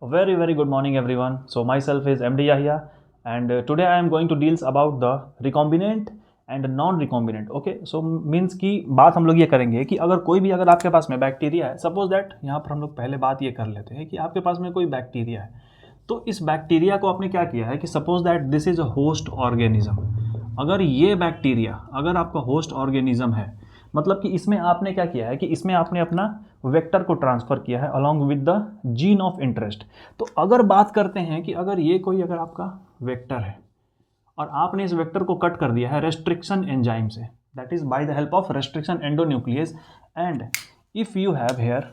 Very good morning everyone. So myself is MD Yahya and today I am going to deals about the recombinant and non-recombinant. Okay, so means की बात हम लोग ये करेंगे कि अगर आपके पास में बैक्टीरिया है, सपोज दैट यहाँ पर हम लोग पहले बात ये कर लेते हैं कि आपके पास में कोई बैक्टीरिया है, तो इस बैक्टीरिया को आपने क्या किया है कि suppose that this is a host organism. अगर ये बैक्टीरिया अगर आपका होस्ट ऑर्गेनिज्म है, मतलब कि इसमें आपने क्या किया है कि इसमें आपने अपना वेक्टर को ट्रांसफ़र किया है along with the gene of interest. तो अगर बात करते हैं कि अगर आपका वेक्टर है और आपने इस वेक्टर को कट कर दिया है रेस्ट्रिक्शन एंजाइम से, that is by the help of restriction endonuclease, and if you have here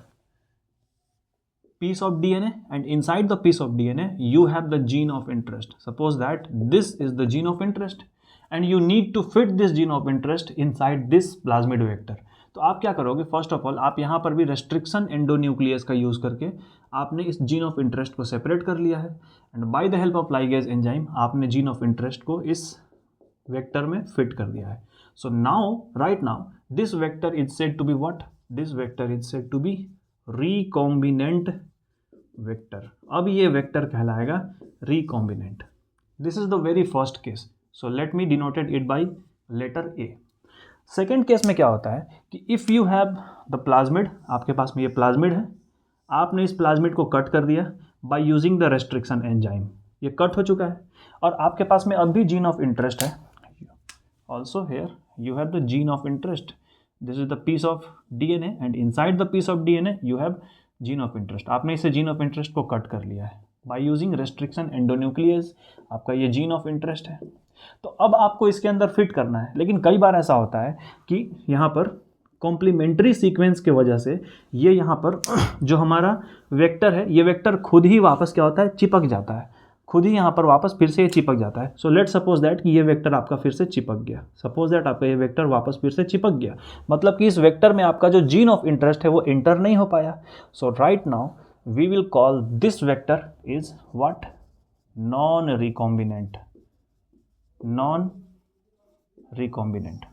piece of DNA and inside the piece of DNA you have the gene of interest. Suppose that this is the gene of interest and you need to fit this gene of interest inside this plasmid vector. तो आप क्या करोगे, first of all आप यहाँ पर भी restriction endonuclease का use करके आपने इस जीन ऑफ इंटरेस्ट को सेपरेट कर लिया है and by the help of ligase enzyme आपने जीन ऑफ इंटरेस्ट को इस वेक्टर में फिट कर दिया है. So now right now this vector is said to be what, this vector is said to be recombinant vector. अब ये vector कहलाएगा recombinant. This is the very first case. So let me denoted it by letter A. Second case में क्या होता है कि if you have the plasmid, आपके पास में ये प्लाज्मिड है, आपने इस प्लाज्मिड को कट कर दिया by using the restriction enzyme. ये कट हो चुका है और आपके पास में अब भी जीन ऑफ इंटरेस्ट है. Also here you have the gene of interest. This is the piece of DNA and inside the piece of DNA you have gene of interest. आपने इसे जीन ऑफ इंटरेस्ट को cut कर लिया है by using restriction endonuclease. आपका ये gene of interest है. तो अब आपको इसके अंदर फिट करना है, लेकिन कई बार ऐसा होता है कि यहाँ पर कॉम्प्लीमेंट्री सीक्वेंस की वजह से ये यहाँ पर जो हमारा वेक्टर है, ये वेक्टर खुद ही वापस क्या होता है, चिपक जाता है. खुद ही यहाँ पर वापस फिर से ये चिपक जाता है. सो लेट सपोज दैट कि ये वेक्टर आपका फिर से चिपक गया. सपोज दैट आपका ये वेक्टर वापस फिर से चिपक गया, मतलब कि इस वेक्टर में आपका जो जीन ऑफ इंटरेस्ट है वो इंटर नहीं हो पाया. So right now we will call this vector is what, non recombinant. Non recombinant.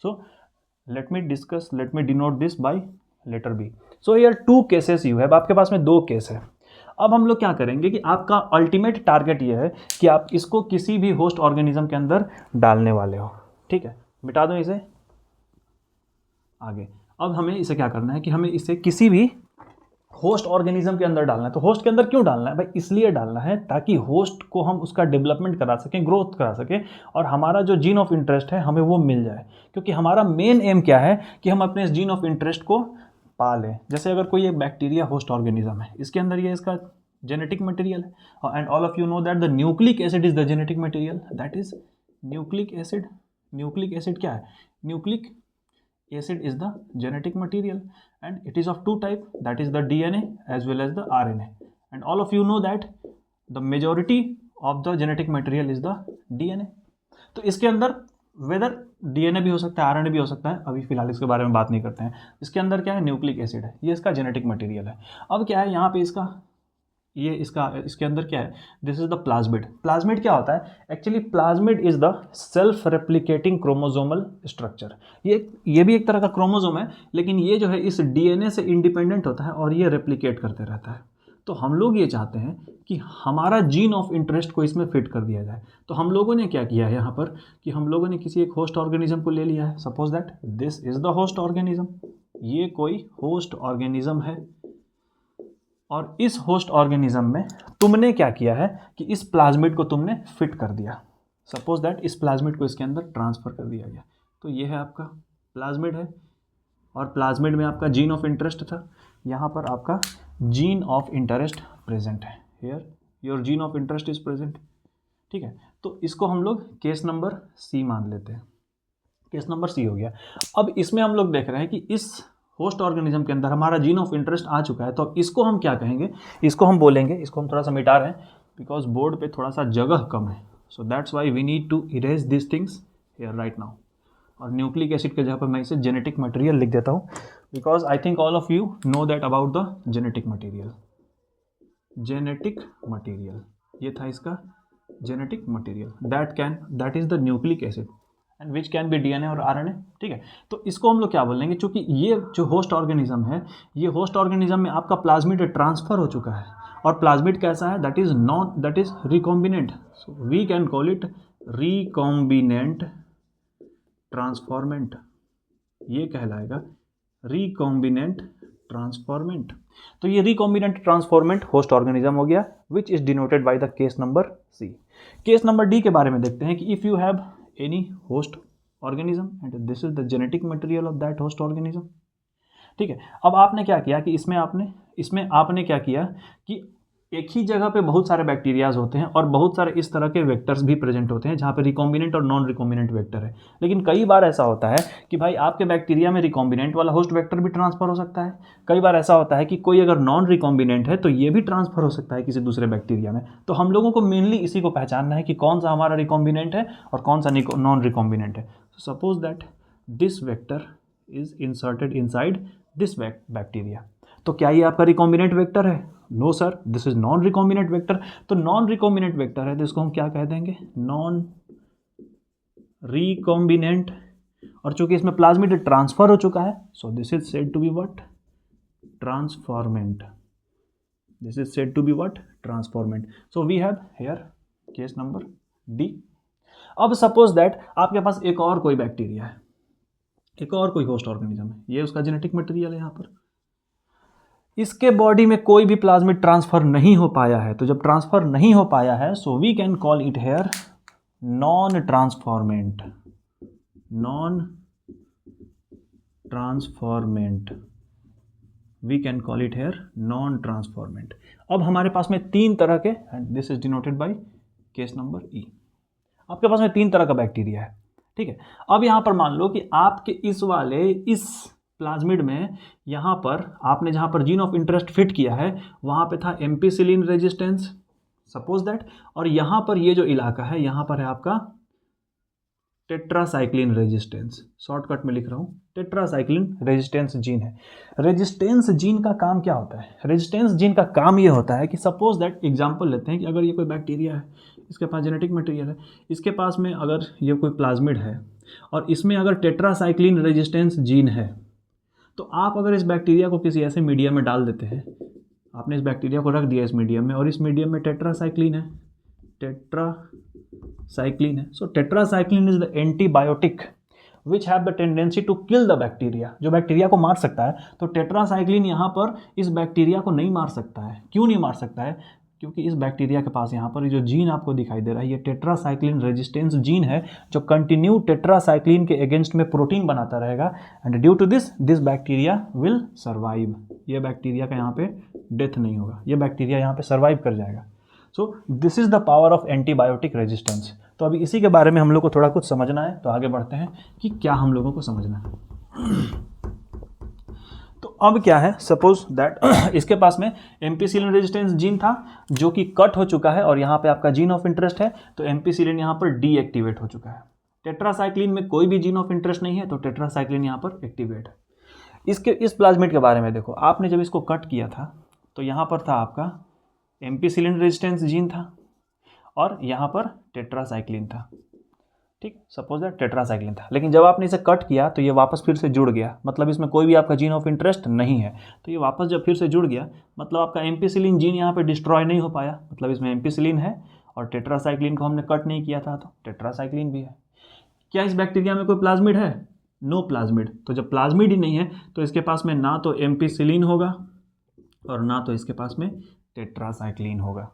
So let me denote this by letter B. So here two cases you have, आपके पास में दो case है. अब हम लोग क्या करेंगे कि आपका अल्टीमेट टारगेट ये है कि आप इसको किसी भी होस्ट ऑर्गेनिज्म के अंदर डालने वाले हो. ठीक है, मिटा दो इसे आगे. अब हमें इसे क्या करना है कि हमें इसे किसी भी होस्ट ऑर्गेनिज्म के अंदर डालना है. तो होस्ट के अंदर क्यों डालना है भाई, इसलिए डालना है ताकि होस्ट को हम उसका डेवलपमेंट करा सकें, ग्रोथ करा सकें और हमारा जो जीन ऑफ इंटरेस्ट है हमें वो मिल जाए. क्योंकि हमारा मेन एम क्या है कि हम अपने इस जीन ऑफ इंटरेस्ट को पा लें. जैसे अगर कोई एक बैक्टीरिया होस्ट ऑर्गेनिज्म है, इसके अंदर ये इसका जेनेटिक मटेरियल है and all of you know that the nucleic acid is the genetic material. That is nucleic acid. Nucleic acid क्या है, nucleic acid is the genetic material and it is of two type, that is the DNA as well as the RNA, and all of you know that the majority of the genetic material is the DNA. तो इसके अंदर weather DNA भी हो सकता है, RNA भी हो सकता है, अभी फिलहाल इसके बारे में बात नहीं करते हैं. इसके अंदर क्या है, न्यूक्लिक एसिड है, ये इसका जेनेटिक मटेरियल है. अब क्या है यहाँ पे इसके अंदर क्या है, this is the plasmid. Plasmid क्या होता है, actually plasmid is the self replicating chromosomal structure. ये भी एक तरह का क्रोमोसोम है, लेकिन ये जो है इस DNA से इंडिपेंडेंट होता है और ये रेप्लिकेट करते रहता है. तो हम लोग ये चाहते हैं कि हमारा जीन ऑफ इंटरेस्ट को इसमें फिट कर दिया जाए. तो हम लोगों ने क्या किया है यहाँ पर कि हम लोगों ने किसी एक होस्ट ऑर्गेनिज्म को ले लिया है. Suppose that this is the host organism. ये कोई होस्ट ऑर्गेनिज्म है और इस होस्ट ऑर्गेनिज्म में तुमने क्या किया है कि इस प्लाज्मिड को तुमने फिट कर दिया. सपोज दैट इस प्लाज्मिड को इसके अंदर ट्रांसफ़र कर दिया गया. तो ये है आपका प्लाज्मिड है और प्लाज्मिड में आपका जीन ऑफ इंटरेस्ट था. यहाँ पर आपका जीन ऑफ इंटरेस्ट प्रेजेंट है. Here your gene of interest is present. ठीक है, तो इसको हम लोग केस नंबर C मान लेते हैं. केस नंबर C हो गया. अब इसमें हम लोग देख रहे हैं कि इस होस्ट ऑर्गेनिज्म के अंदर हमारा जीन ऑफ इंटरेस्ट आ चुका है. तो अब इसको हम क्या कहेंगे, इसको हम बोलेंगे, इसको हम थोड़ा सा मिटा रहे हैं बिकॉज बोर्ड पे थोड़ा सा जगह कम है. So that's why we need to erase this things here right now. और न्यूक्लिक एसिड के जगह पर मैं इसे जेनेटिक मटेरियल लिख देता हूँ because I think all of you know that about the genetic material. Genetic material ये था इसका genetic material. That is the nucleic acid and which can be DNA और RNA. ठीक है, तो इसको हम लोग क्या बोलेंगे, क्योंकि ये जो होस्ट ऑर्गेनिज्म है, ये होस्ट ऑर्गेनिज्म में आपका प्लाज्मिड ट्रांसफ़र हो चुका है और प्लाज्मिड कैसा है, that is recombinant, so we can call it recombinant transformant, ये कहलाएगा रिकॉम्बिनेंट ट्रांसफॉर्मेंट। तो ये रिकॉम्बिनेंट ट्रांसफॉर्मेंट होस्ट ऑर्गेनिज्म हो गया, which is denoted by the case number C. Case number D के बारे में देखते हैं कि if you have any host organism and this is the genetic material of that host organism. ठीक है, अब आपने क्या किया कि इसमें आपने क्या किया कि एक ही जगह पे बहुत सारे बैक्टीरियाज होते हैं और बहुत सारे इस तरह के वेक्टर्स भी प्रेजेंट होते हैं जहाँ पे रिकॉम्बिनेंट और नॉन रिकॉम्बिनेंट वेक्टर है। लेकिन कई बार ऐसा होता है कि भाई आपके बैक्टीरिया में रिकॉम्बिनेंट वाला होस्ट वेक्टर भी ट्रांसफर हो सकता है, कई बार ऐसा होता है कि कोई अगर नॉन रिकॉम्बिनेंट है तो ये भी ट्रांसफर हो सकता है किसी दूसरे बैक्टीरिया में। तो हम लोगों को मेनली इसी को पहचानना है कि कौन सा हमारा रिकॉम्बिनेंट है और कौन सा नॉन रिकॉम्बिनेंट है। Suppose that this vector is inserted inside this bacteria, तो क्या ये आपका रिकॉम्बिनेंट वेक्टर है? No sir, this is non recombinant vector. तो नॉन रिकॉम्बिनेंट वेक्टर है तो इसको हम क्या कह देंगे, नॉन रिकॉम्बिनेंट। और चूंकि इसमें प्लाज्मिड ट्रांसफर हो चुका है, so this is said to be what, transformant. This is said to be what, transformant. So we have here case number D. अब सपोज दैट आपके पास एक और कोई बैक्टीरिया है, एक और कोई होस्ट ऑर्गेनिज्म है, ये उसका जेनेटिक मटेरियल है यहाँ पर, इसके बॉडी में कोई भी प्लाज्मिड ट्रांसफर नहीं हो पाया है। तो जब ट्रांसफर नहीं हो पाया है, so we can call it here non transformant, non transformant, we can call it here non transformant. अब हमारे पास में तीन तरह के, and this is denoted by case number E, आपके पास में तीन तरह का बैक्टीरिया है। ठीक है, अब यहाँ पर मान लो कि आपके इस प्लाज्मिड में यहाँ पर आपने जहाँ पर जीन ऑफ इंटरेस्ट फिट किया है वहाँ पे था एम्पिसिलिन रेजिस्टेंस, सपोज दैट, और यहाँ पर ये जो इलाका है यहाँ पर है आपका टेट्रासाइक्लिन रेजिस्टेंस, शॉर्टकट में लिख रहा हूँ, टेट्रासाइक्लिन रेजिस्टेंस जीन है। रेजिस्टेंस जीन का काम क्या होता है? रेजिस्टेंस जीन का काम ये होता है कि सपोज दैट एग्जांपल लेते हैं कि अगर ये कोई बैक्टीरिया है, इसके पास जेनेटिक मटेरियल है, इसके पास में अगर ये कोई प्लाज्मिड है और इसमें अगर टेट्रासाइक्लिन रेजिस्टेंस जीन है, तो आप अगर इस बैक्टीरिया को किसी ऐसे मीडियम में डाल देते हैं, आपने इस बैक्टीरिया को रख दिया इस मीडियम में और इस मीडियम में टेट्रासाइक्लिन है, टेट्रासाइक्लिन है, so tetracycline is the antibiotic which have the tendency to kill the bacteria, जो बैक्टीरिया को मार सकता है। तो टेट्रासाइक्लिन यहाँ पर इस बैक्टीरिया को नहीं मार सकता है। क्यों नहीं मार सकता है? क्योंकि इस बैक्टीरिया के पास यहाँ पर जो जीन आपको दिखाई दे रहा है ये टेट्रासाइक्लिन रेजिस्टेंस जीन है, जो कंटिन्यू टेट्रासाइक्लिन के अगेंस्ट में प्रोटीन बनाता रहेगा, and due to this bacteria will survive. ये बैक्टीरिया का यहाँ पे डेथ नहीं होगा, ये बैक्टीरिया यहाँ पे सर्वाइव कर जाएगा। सो this is the power of antibiotic resistance. तो अभी इसी के बारे में हम लोग को थोड़ा कुछ समझना है, तो आगे बढ़ते हैं कि क्या हम लोगों को समझना है। तो अब क्या है, सपोज दैट इसके पास में एम्पिसिलिन रेजिस्टेंस जीन था जो कि कट हो चुका है और यहाँ पे आपका जीन ऑफ इंटरेस्ट है, तो एम्पिसिलिन यहाँ पर डीएक्टिवेट हो चुका है। टेट्रासाइक्लिन में कोई भी जीन ऑफ इंटरेस्ट नहीं है, तो टेट्रासाइक्लिन यहाँ पर एक्टिवेट है। इस प्लाज्मिड के बारे में देखो, आपने जब इसको कट किया था तो यहाँ पर था आपका एम्पिसिलिन रेजिस्टेंस जीन था और यहाँ पर टेट्रासाइक्लिन था। ठीक, सपोज दैट टेट्रासाइक्लिन था, लेकिन जब आपने इसे कट किया तो ये वापस फिर से जुड़ गया, मतलब इसमें कोई भी आपका जीन ऑफ इंटरेस्ट नहीं है। तो ये वापस जब फिर से जुड़ गया, मतलब आपका एम्पिसिलिन जीन यहाँ पे डिस्ट्रॉय नहीं हो पाया, मतलब इसमें एम्पिसिलिन है और टेट्रासाइक्लिन को हमने कट नहीं किया था, तो टेट्रासाइक्लिन भी है। क्या इस बैक्टीरिया में कोई प्लाज्मिड है? No plasmid. तो जब प्लाज्मिड ही नहीं है तो इसके पास में ना तो एम्पिसिलिन होगा और ना तो इसके पास में टेट्रासाइक्लिन होगा।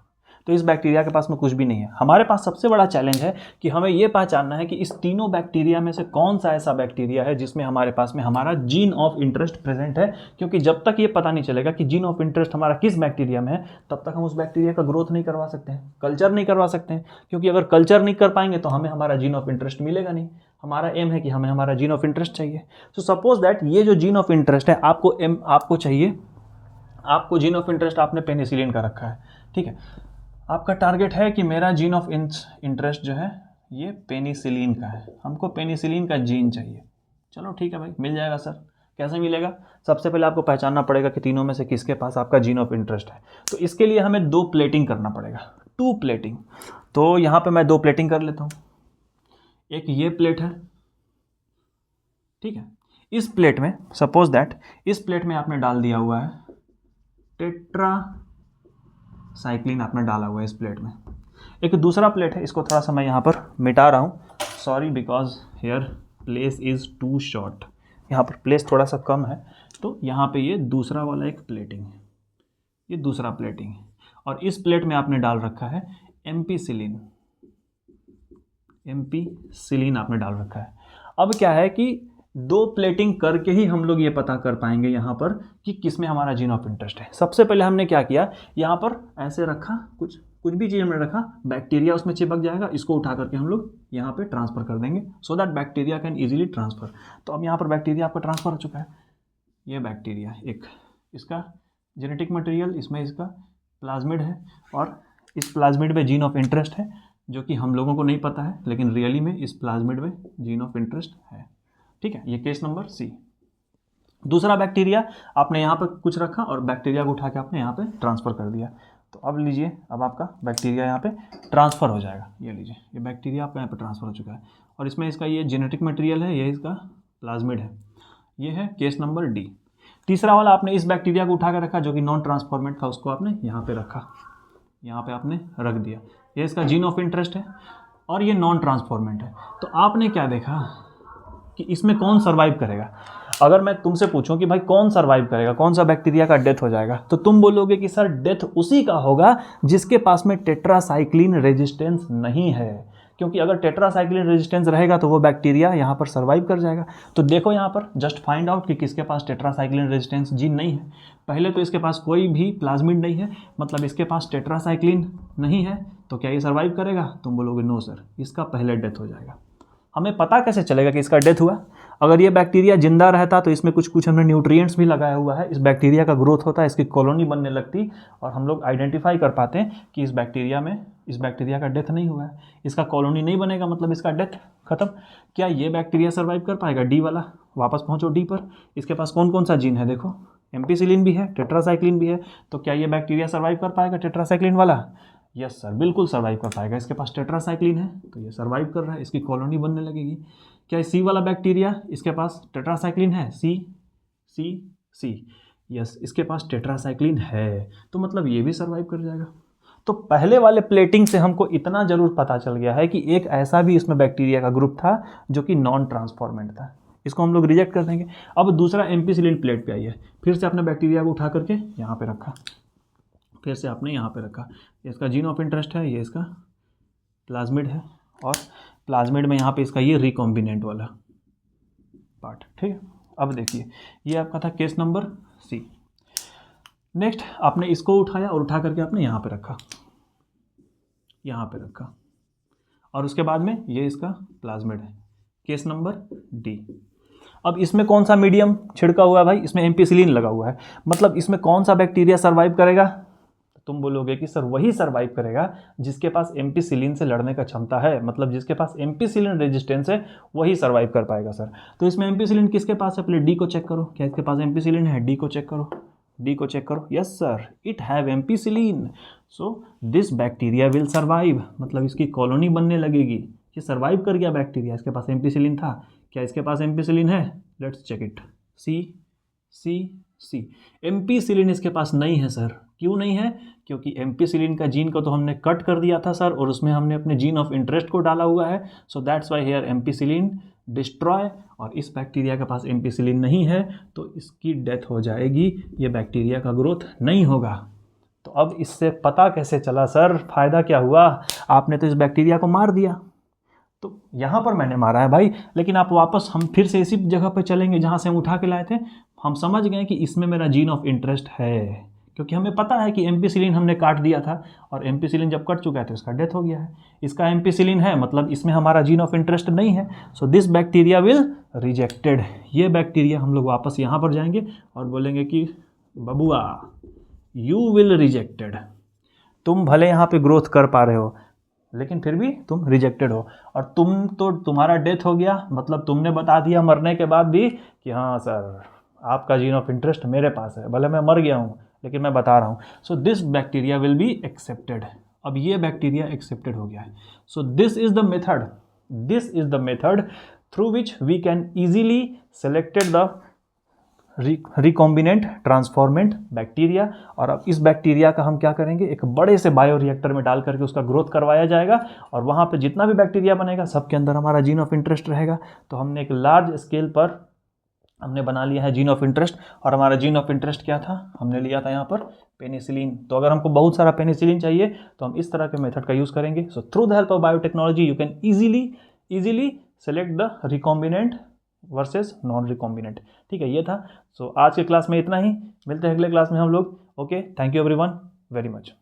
तो इस बैक्टीरिया के पास में कुछ भी नहीं है। हमारे पास सबसे बड़ा चैलेंज है कि हमें ये पहचानना है कि इस तीनों बैक्टीरिया में से कौन सा ऐसा बैक्टीरिया है जिसमें हमारे पास में हमारा जीन ऑफ इंटरेस्ट प्रेजेंट है, क्योंकि जब तक ये पता नहीं चलेगा कि जीन ऑफ इंटरेस्ट हमारा किस बैक्टीरिया में है, तब तक हम उस बैक्टीरिया का ग्रोथ नहीं करवा सकते हैं, कल्चर नहीं करवा सकते हैं, क्योंकि अगर कल्चर नहीं कर पाएंगे तो हमें हमारा जीन ऑफ इंटरेस्ट मिलेगा नहीं। हमारा एम है कि हमें हमारा जीन ऑफ इंटरेस्ट चाहिए। सो सपोज दैट ये जो जीन ऑफ इंटरेस्ट है आपको चाहिए, आपको जीन ऑफ इंटरेस्ट आपने पेनिसिलिन का रखा है, ठीक है, आपका टारगेट है कि मेरा जीन ऑफ इंटरेस्ट जो है ये पेनिसिलिन का है, हमको पेनिसिलिन का जीन चाहिए। चलो ठीक है भाई, मिल जाएगा सर। कैसे मिलेगा? सबसे पहले आपको पहचानना पड़ेगा कि तीनों में से किसके पास आपका जीन ऑफ इंटरेस्ट है। तो इसके लिए हमें 2 प्लेटिंग करना पड़ेगा, 2 प्लेटिंग। तो यहाँ पे मैं 2 प्लेटिंग कर लेता हूँ। एक ये प्लेट है, ठीक है, इस प्लेट में सपोज दैट इस प्लेट में आपने डाल दिया हुआ है साइक्लिन आपने डाला हुआ है इस प्लेट में। एक दूसरा प्लेट है, इसको थोड़ा सा मैं यहाँ पर मिटा रहा हूँ, sorry because here place is too short, यहाँ पर प्लेस थोड़ा सा कम है। तो यहाँ पे ये दूसरा वाला एक प्लेटिंग है, ये दूसरा प्लेटिंग है, और इस प्लेट में आपने डाल रखा है एम्पीसिलिन, एम्पीसिलिन आपने डाल रखा है। अब क्या है कि दो प्लेटिंग करके ही हम लोग ये पता कर पाएंगे यहाँ पर कि किस में हमारा जीन ऑफ इंटरेस्ट है। सबसे पहले हमने क्या किया, यहाँ पर ऐसे रखा, कुछ भी चीज़ हमने रखा, बैक्टीरिया उसमें चिपक जाएगा, इसको उठा करके हम लोग यहाँ पे ट्रांसफ़र कर देंगे so that bacteria can easily transfer. तो अब यहाँ पर बैक्टीरिया आपका ट्रांसफ़र हो चुका है। ये बैक्टीरिया एक, इसका जेनेटिक मटेरियल, इसमें इसका प्लाज्मिड है, और इस प्लाज्मिड में जीन ऑफ इंटरेस्ट है, जो कि हम लोगों को नहीं पता है, लेकिन रियली में इस प्लाज्मिड में जीन ऑफ इंटरेस्ट है। ठीक है, ये केस नंबर सी। दूसरा बैक्टीरिया आपने यहाँ पर कुछ रखा और बैक्टीरिया को उठा के आपने यहाँ पे ट्रांसफ़र कर दिया। तो अब लीजिए, अब आपका बैक्टीरिया यहाँ पे ट्रांसफ़र हो जाएगा। ये लीजिए, ये बैक्टीरिया आपका यहाँ पे ट्रांसफ़र हो चुका है, और इसमें इसका ये जेनेटिक मटेरियल है, ये इसका प्लाज्मिड है। ये है केस नंबर डी। तीसरा वाला आपने इस बैक्टीरिया को उठा कर रखा, जो कि नॉन ट्रांसफॉर्मेंट था, उसको आपने यहाँ पे रखा, यहाँ पे आपने रख दिया। ये इसका जीन ऑफ इंटरेस्ट है और ये नॉन ट्रांसफॉर्मेंट है। तो आपने क्या देखा कि इसमें कौन सर्वाइव करेगा। अगर मैं तुमसे पूछूं कि भाई कौन सर्वाइव करेगा, कौन सा बैक्टीरिया का डेथ हो जाएगा, तो तुम बोलोगे कि सर डेथ उसी का होगा जिसके पास में टेट्रासाइक्लिन रेजिस्टेंस नहीं है, क्योंकि अगर टेट्रासाइक्लिन रेजिस्टेंस रहेगा तो वो बैक्टीरिया यहाँ पर सर्वाइव कर जाएगा। तो देखो यहाँ पर जस्ट फाइंड आउट कि किसके पास टेट्रासाइक्लिन रेजिस्टेंस जीन नहीं है। पहले तो इसके पास कोई भी प्लाज्मिड नहीं है, मतलब इसके पास टेट्रासाइक्लिन नहीं है, तो क्या ये सर्वाइव करेगा? तुम बोलोगे नो सर, इसका पहले डेथ हो जाएगा। हमें पता कैसे चलेगा कि इसका डेथ हुआ? अगर ये बैक्टीरिया जिंदा रहता तो इसमें कुछ हमने न्यूट्रिएंट्स भी लगाया हुआ है, इस बैक्टीरिया का ग्रोथ होता है, इसकी कॉलोनी बनने लगती, और हम लोग आइडेंटिफाई कर पाते हैं कि इस बैक्टीरिया का डेथ नहीं हुआ है, इसका कॉलोनी नहीं बनेगा, मतलब इसका डेथ खत्म। क्या ये बैक्टीरिया सर्वाइव कर पाएगा? डी वाला, वापस पहुंचो डी पर। इसके पास कौन कौन सा जीन है देखो, एम्पीसिलिन भी है, टेट्रासाइक्लिन भी है, तो क्या ये बैक्टीरिया सर्वाइव कर पाएगा टेट्रासाइक्लिन वाला? यस सर, बिल्कुल सर्वाइव कर पाएगा। इसके पास टेट्रासाइक्लिन है तो ये सर्वाइव कर रहा है, इसकी कॉलोनी बनने लगेगी। क्या सी वाला बैक्टीरिया, इसके पास टेट्रासाइक्लिन है? सी, यस, इसके पास टेट्रासाइक्लिन है, तो मतलब ये भी सर्वाइव कर जाएगा। तो पहले वाले प्लेटिंग से हमको इतना जरूर पता चल गया है कि एक ऐसा भी इसमें बैक्टीरिया का ग्रुप था जो कि नॉन ट्रांसफॉर्मेंट था, इसको हम लोग रिजेक्ट कर देंगे। अब दूसरा एम्पीसिलिन प्लेट पे आई है, फिर से आपने बैक्टीरिया को उठा करके यहाँ पे रखा, फिर से आपने यहाँ पे रखा, इसका जीन ऑफ इंटरेस्ट है, ये इसका प्लाज्मिड है, और प्लाज्मिड में यहाँ पे इसका ये रिकॉम्बिनेंट वाला पार्ट। ठीक है, अब देखिए ये आपका था केस नंबर सी। नेक्स्ट आपने इसको उठाया और उठा करके आपने यहाँ पे रखा, यहाँ पे रखा, और उसके बाद में ये इसका प्लाज्मिड है, केस नंबर डी। अब इसमें कौन सा मीडियम छिड़का हुआ है भाई? इसमें एम्पीसिलिन लगा हुआ है, मतलब इसमें कौन सा बैक्टीरिया सर्वाइव करेगा? तुम बोलोगे कि सर वही सर्वाइव करेगा जिसके पास एम्पीसिलिन से लड़ने का क्षमता है, मतलब जिसके पास एम्पीसिलिन रेजिस्टेंस है वही सर्वाइव कर पाएगा सर। तो इसमें एम्पीसिलिन किसके पास है? पहले डी को चेक करो, क्या इसके पास एम्पीसिलिन है? डी को चेक करो, डी को चेक करो, yes sir, it have ampicillin, so this bacteria will survive, मतलब इसकी कॉलोनी बनने लगेगी, ये सर्वाइव कर गया बैक्टीरिया, इसके पास एम्पीसिलिन था। क्या इसके पास एम्पीसिलिन है? Let's check it, see. Ampicillin इसके पास नहीं है सर। क्यों नहीं है? क्योंकि एम्पीसिलिन का जीन को तो हमने कट कर दिया था सर, और उसमें हमने अपने जीन ऑफ इंटरेस्ट को डाला हुआ है, so that's why here ampicillin destroy, और इस बैक्टीरिया के पास एम्पीसिलिन नहीं है तो इसकी डेथ हो जाएगी, ये बैक्टीरिया का ग्रोथ नहीं होगा। तो अब इससे पता कैसे चला सर? फ़ायदा क्या हुआ? आपने तो इस बैक्टीरिया को मार दिया, तो यहाँ पर मैंने मारा है भाई, लेकिन आप वापस, हम फिर से इसी जगह पर चलेंगे जहाँ से हम उठा के लाए थे। हम समझ गए कि इसमें मेरा जीन ऑफ इंटरेस्ट है, क्योंकि हमें पता है कि एम्पीसिलिन हमने काट दिया था, और एम्पीसिलिन जब कट चुका है तो इसका डेथ हो गया है। इसका एम्पीसिलिन है, मतलब इसमें हमारा जीन ऑफ इंटरेस्ट नहीं है, so this bacteria will rejected. ये बैक्टीरिया हम लोग वापस यहाँ पर जाएंगे और बोलेंगे कि बबुआ यू विल रिजेक्टेड, तुम भले यहाँ पे ग्रोथ कर पा रहे हो लेकिन फिर भी तुम रिजेक्टेड हो, और तुम्हारा डेथ हो गया, मतलब तुमने बता दिया मरने के बाद भी कि हाँ सर आपका जीन ऑफ इंटरेस्ट मेरे पास है, भले मैं मर गया हूँ लेकिन मैं बता रहा हूँ। So this bacteria will be accepted. अब ये बैक्टीरिया एक्सेप्टेड हो गया है, so this is the method through which we can easily selected the recombinant transformant bacteria. और अब इस बैक्टीरिया का हम क्या करेंगे, एक बड़े से बायोरिएक्टर में डाल करके उसका ग्रोथ करवाया जाएगा और वहाँ पे जितना भी बैक्टीरिया बनेगा सबके अंदर हमारा जीन ऑफ इंटरेस्ट रहेगा। तो हमने एक लार्ज स्केल पर हमने बना लिया है जीन ऑफ इंटरेस्ट। और हमारा जीन ऑफ इंटरेस्ट क्या था, हमने लिया था यहाँ पर पेनिसिलिन। तो अगर हमको बहुत सारा पेनिसिलिन चाहिए तो हम इस तरह के मेथड का यूज़ करेंगे। So through the help of biotechnology you can easily select the recombinant versus non recombinant. ठीक है, ये था। सो आज के क्लास में इतना ही, मिलते हैं अगले क्लास में हम लोग। Okay, thank you everyone very much.